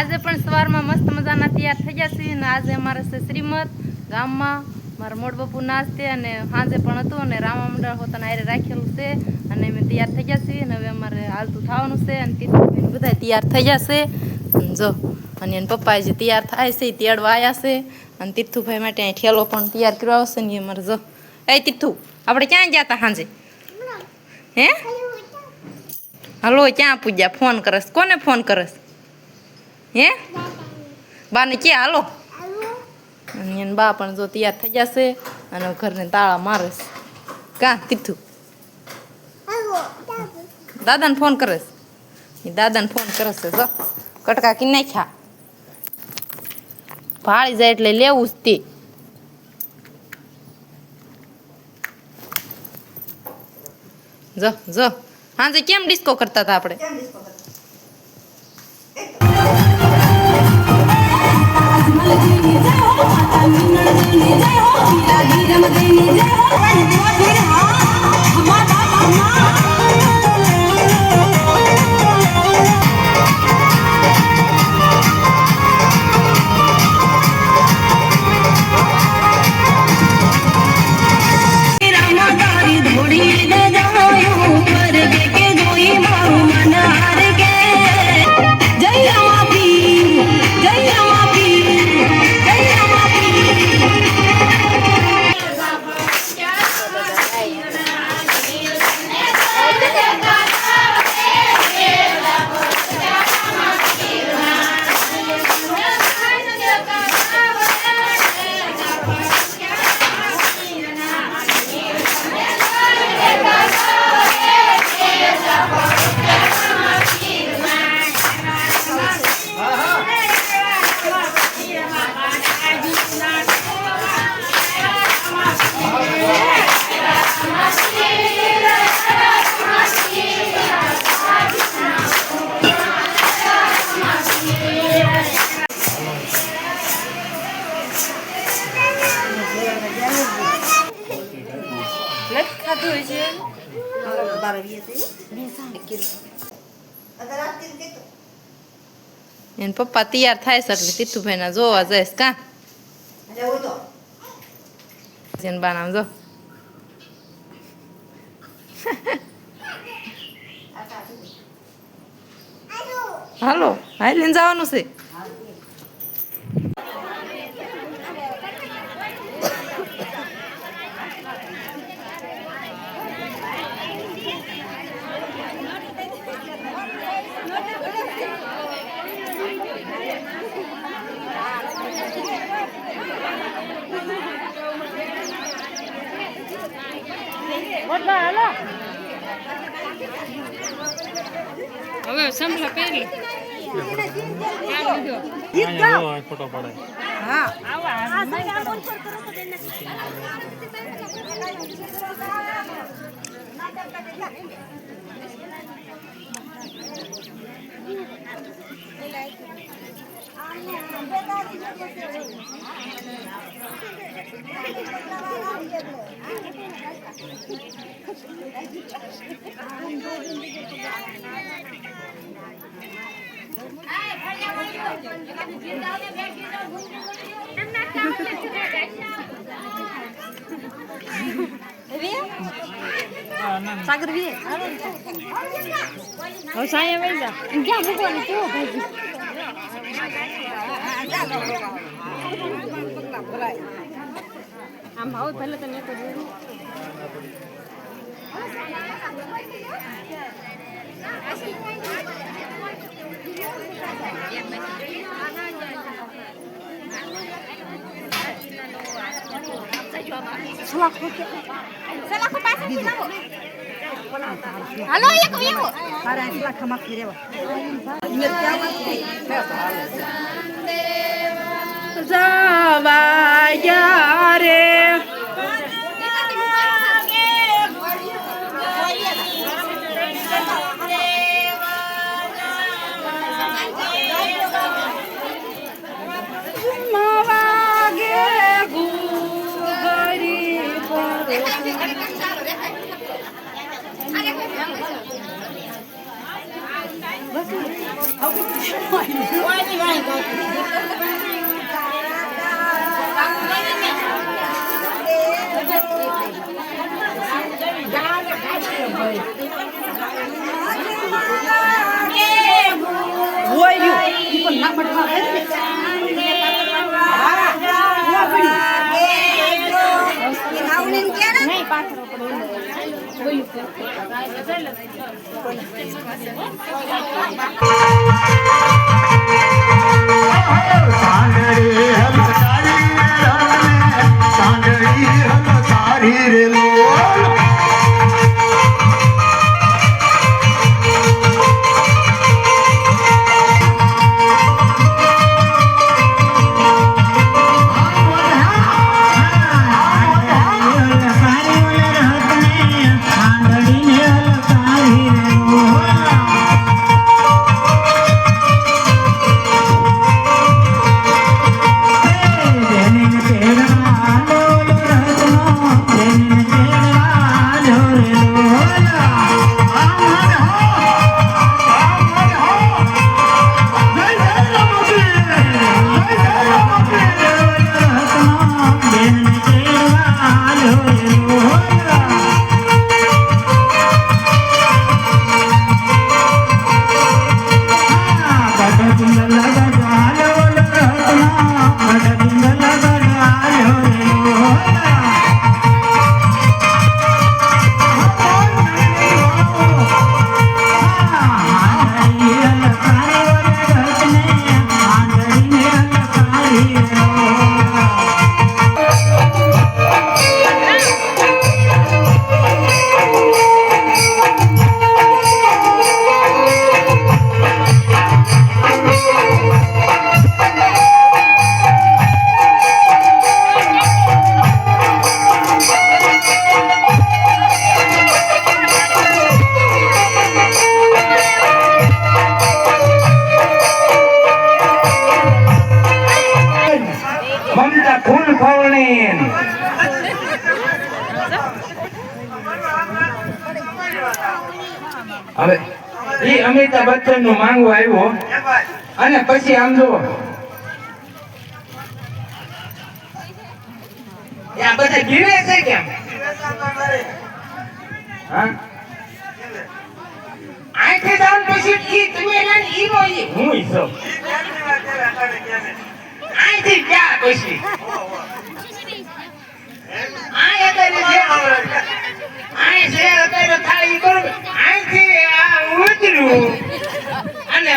આજે પણ સવારમાં મસ્ત મજાના તૈયાર થઈ ગયા છીએ અને આજે અમારે છે શ્રીમદ ગામમાં મારા મોડ બાપુ નાચતે અને સાંજે પણ હતું અને રામા મંડળ હોતાને હારે રાખેલું છે અને અમે તૈયાર થઈ ગયા છીએ અને હવે અમારે હાલતું થવાનું છે અને તીર્થભાઈ બધા તૈયાર થઈ જશે જો અને એના પપ્પા જે તૈયાર થાય છે એ તેડવા આવ્યા છે અને તીર્થુભાઈ માટે અહીં ઠેલો પણ તૈયાર કર્યો આવશે ને અમારે જો એ તીર્થુ આપણે ક્યાં ગયા હતા સાંજે હે હલો ક્યાં પૂજ્યા ફોન કરસ કોને ફોન કરસ હે બાને ક્યાં હાલો અને એને બા પણ જો તૈયાર થઈ જશે અને ઘરને તાળા મારસ કાં તીર્થુ દાદાને ફોન કરસ એ દાદાને ફોન કરસ જો કટકા કી નાખ્યા ભાળી જાય એટલે લેવું જ તે જો જો હાજે કેમ ડિસ્કો કરતા હતા આપણે એને પપ્પા તૈયાર થાય છે એટલે તીર્થુભાઈ ના જોવા જઈશ કાં બાનામ જો હાલો હાલીને જવાનું છે હવે સંભળા પહેરી ફોટો પડે હા સાગર વી હવે સાયા વઈ જા ક્યાં મૂકવાની કેવો ભાઈ આમ આવો પહેલા તને તો જોયું Halo, ya kau ya kau. Para sila kamak kirewa Zawaya re હવે ઈ અમિતાભ બચ્ચન નું માંગવા આવ્યો અને પછી આમ જો આ બધા ગીરે છે કેમ હા આંખે દાન પછી ઈ તમે એને ઈ નો ઈ હું ઈ સબ આંખે ક્યાં પછી આ એદાને જે આ જે અત્યારે થાય ઈ કરું આંખે આ ઉતર્યું અને